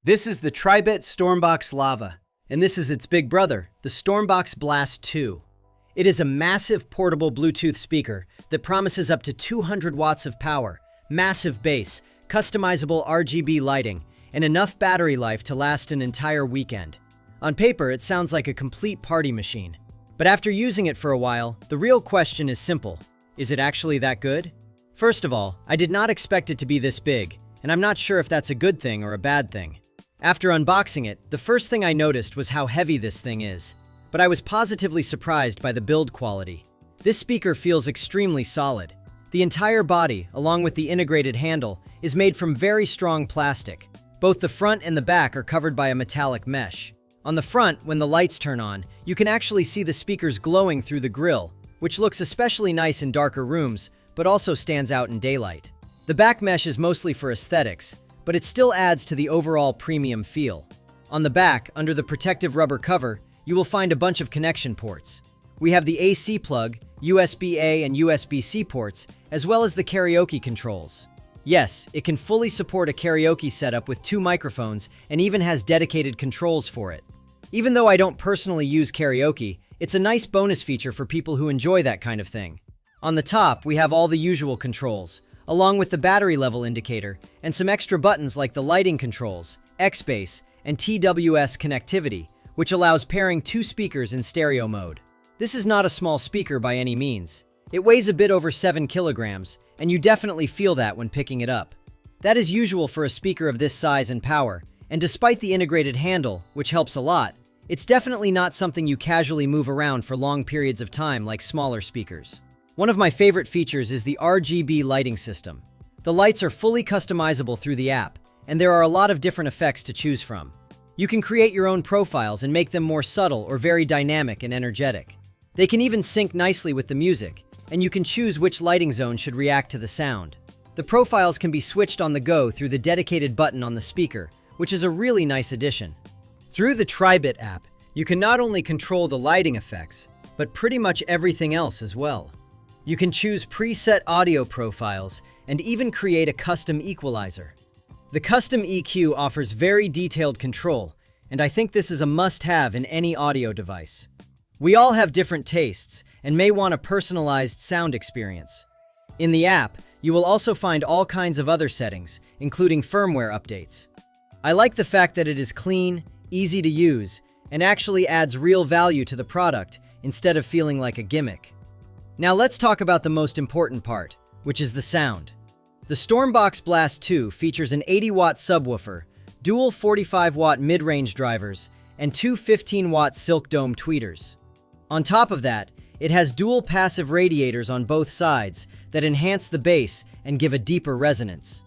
This is the TRIBIT StormBox Lava, and this is its big brother, the StormBox Blast 2. It is a massive portable Bluetooth speaker that promises up to 200 watts of power, massive bass, customizable RGB lighting, and enough battery life to last an entire weekend. On paper, it sounds like a complete party machine. But after using it for a while, the real question is simple. Is it actually that good? First of all, I did not expect it to be this big, and I'm not sure if that's a good thing or a bad thing. After unboxing it, the first thing I noticed was how heavy this thing is. But I was positively surprised by the build quality. This speaker feels extremely solid. The entire body, along with the integrated handle, is made from very strong plastic. Both the front and the back are covered by a metallic mesh. On the front, when the lights turn on, you can actually see the speakers glowing through the grille, which looks especially nice in darker rooms, but also stands out in daylight. The back mesh is mostly for aesthetics, but it still adds to the overall premium feel. On the back, under the protective rubber cover, you will find a bunch of connection ports. We have the AC plug, USB-A and USB-C ports, as well as the karaoke controls. Yes, it can fully support a karaoke setup with 2 microphones and even has dedicated controls for it. Even though I don't personally use karaoke, it's a nice bonus feature for people who enjoy that kind of thing. On the top, we have all the usual controls, along with the battery level indicator, and some extra buttons like the lighting controls, X-Bass, and TWS connectivity, which allows pairing 2 speakers in stereo mode. This is not a small speaker by any means. It weighs a bit over 7 kilograms, and you definitely feel that when picking it up. That is usual for a speaker of this size and power, and despite the integrated handle, which helps a lot, it's definitely not something you casually move around for long periods of time like smaller speakers. One of my favorite features is the RGB lighting system. The lights are fully customizable through the app, and there are a lot of different effects to choose from. You can create your own profiles and make them more subtle or very dynamic and energetic. They can even sync nicely with the music, and you can choose which lighting zone should react to the sound. The profiles can be switched on the go through the dedicated button on the speaker, which is a really nice addition. Through the TRIBIT app, you can not only control the lighting effects, but pretty much everything else as well. You can choose preset audio profiles and even create a custom equalizer. The custom EQ offers very detailed control, and I think this is a must-have in any audio device. We all have different tastes and may want a personalized sound experience. In the app, you will also find all kinds of other settings, including firmware updates. I like the fact that it is clean, easy to use, and actually adds real value to the product instead of feeling like a gimmick. Now let's talk about the most important part, which is the sound. The StormBox Blast 2 features an 80-watt subwoofer, dual 45-watt mid-range drivers, and 2 15-watt Silk Dome tweeters. On top of that, it has dual passive radiators on both sides that enhance the bass and give a deeper resonance.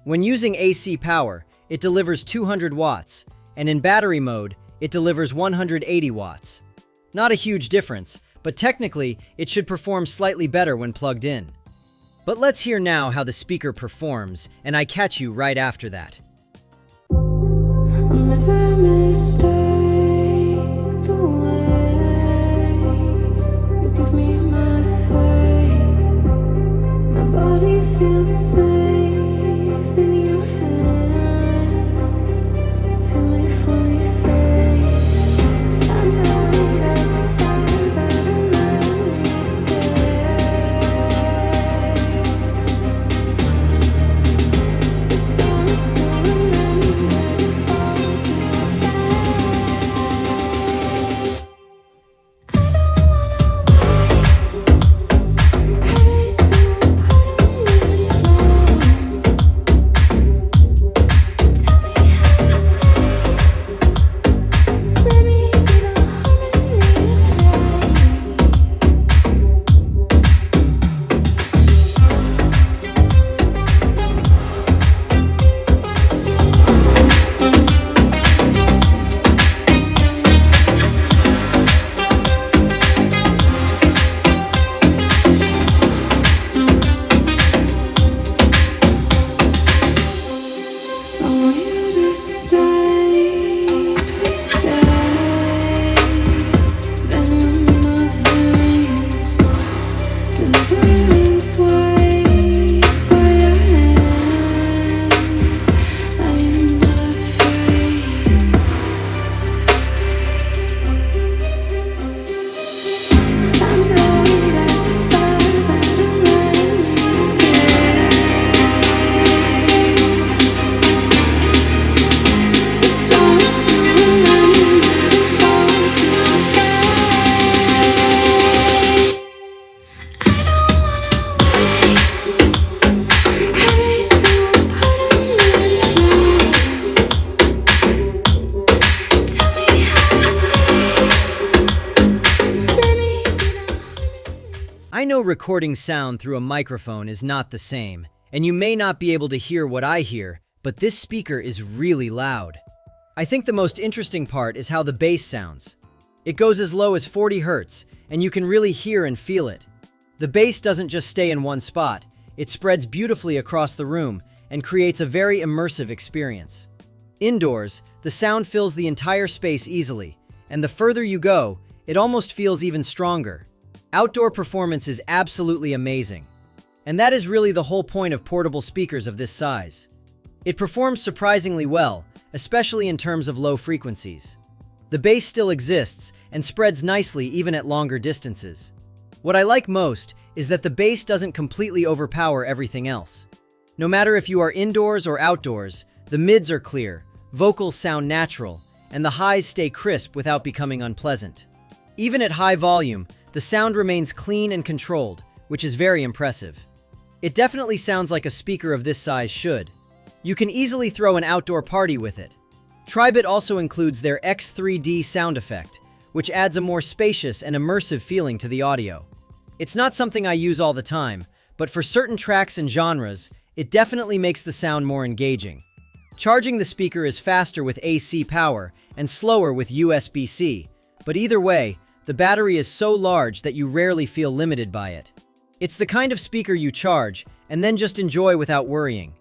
When using AC power, it delivers 200 watts, and in battery mode, it delivers 180 watts. Not a huge difference, but technically, it should perform slightly better when plugged in. But let's hear now how the speaker performs, and I catch you right after that. I'll never mistake the way you give me my faith. My body feels safe in your hands. Feel me fully fade. I'm light as a fire that'll let me escape. The storm is still The stars still remember the fall to fade. I don't wanna wait. Every single part of me changes. Tell me how it tastes. Let me be the I know recording sound through a microphone is not the same, and you may not be able to hear what I hear, but this speaker is really loud. I think the most interesting part is how the bass sounds. It goes as low as 40 Hz, and you can really hear and feel it. The bass doesn't just stay in one spot, it spreads beautifully across the room and creates a very immersive experience. Indoors, the sound fills the entire space easily, and the further you go, it almost feels even stronger. Outdoor performance is absolutely amazing. And that is really the whole point of portable speakers of this size. It performs surprisingly well, especially in terms of low frequencies. The bass still exists and spreads nicely even at longer distances. What I like most is that the bass doesn't completely overpower everything else. No matter if you are indoors or outdoors, the mids are clear, vocals sound natural, and the highs stay crisp without becoming unpleasant. Even at high volume, the sound remains clean and controlled, which is very impressive. It definitely sounds like a speaker of this size should. You can easily throw an outdoor party with it. TRIBIT also includes their X3D Sound Effect, which adds a more spacious and immersive feeling to the audio. It's not something I use all the time, but for certain tracks and genres, it definitely makes the sound more engaging. Charging the speaker is faster with AC power and slower with USB-C, but either way, the battery is so large that you rarely feel limited by it. It's the kind of speaker you charge and then just enjoy without worrying.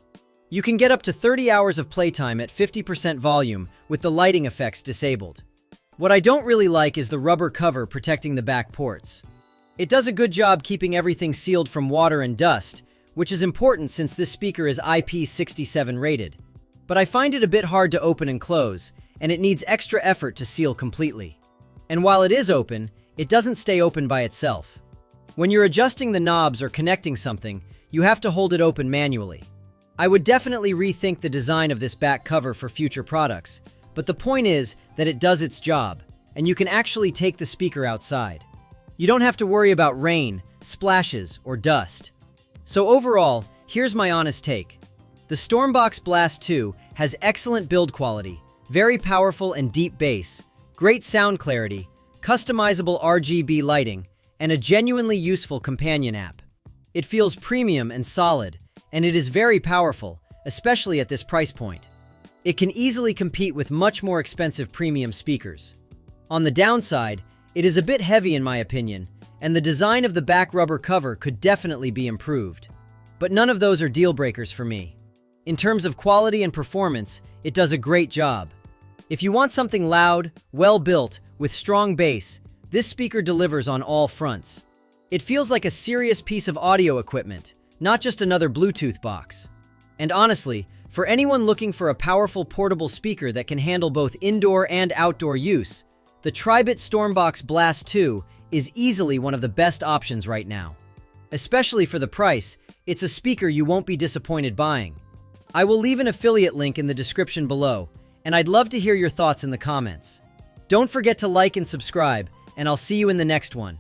You can get up to 30 hours of playtime at 50% volume with the lighting effects disabled. What I don't really like is the rubber cover protecting the back ports. It does a good job keeping everything sealed from water and dust, which is important since this speaker is IP67 rated. But I find it a bit hard to open and close, and it needs extra effort to seal completely. And while it is open, it doesn't stay open by itself. When you're adjusting the knobs or connecting something, you have to hold it open manually. I would definitely rethink the design of this back cover for future products, but the point is that it does its job, and you can actually take the speaker outside. You don't have to worry about rain, splashes, or dust. So overall, here's my honest take. The StormBox Blast 2 has excellent build quality, very powerful and deep bass, great sound clarity, customizable RGB lighting, and a genuinely useful companion app. It feels premium and solid, and it is very powerful, especially at this price point. It can easily compete with much more expensive premium speakers. On the downside, it is a bit heavy in my opinion, and the design of the back rubber cover could definitely be improved. But none of those are deal breakers for me. In terms of quality and performance, it does a great job. If you want something loud, well-built, with strong bass, this speaker delivers on all fronts. It feels like a serious piece of audio equipment, not just another Bluetooth box. And honestly, for anyone looking for a powerful portable speaker that can handle both indoor and outdoor use, the TRIBIT StormBox Blast 2 is easily one of the best options right now. Especially for the price, it's a speaker you won't be disappointed buying. I will leave an affiliate link in the description below, and I'd love to hear your thoughts in the comments. Don't forget to like and subscribe, and I'll see you in the next one.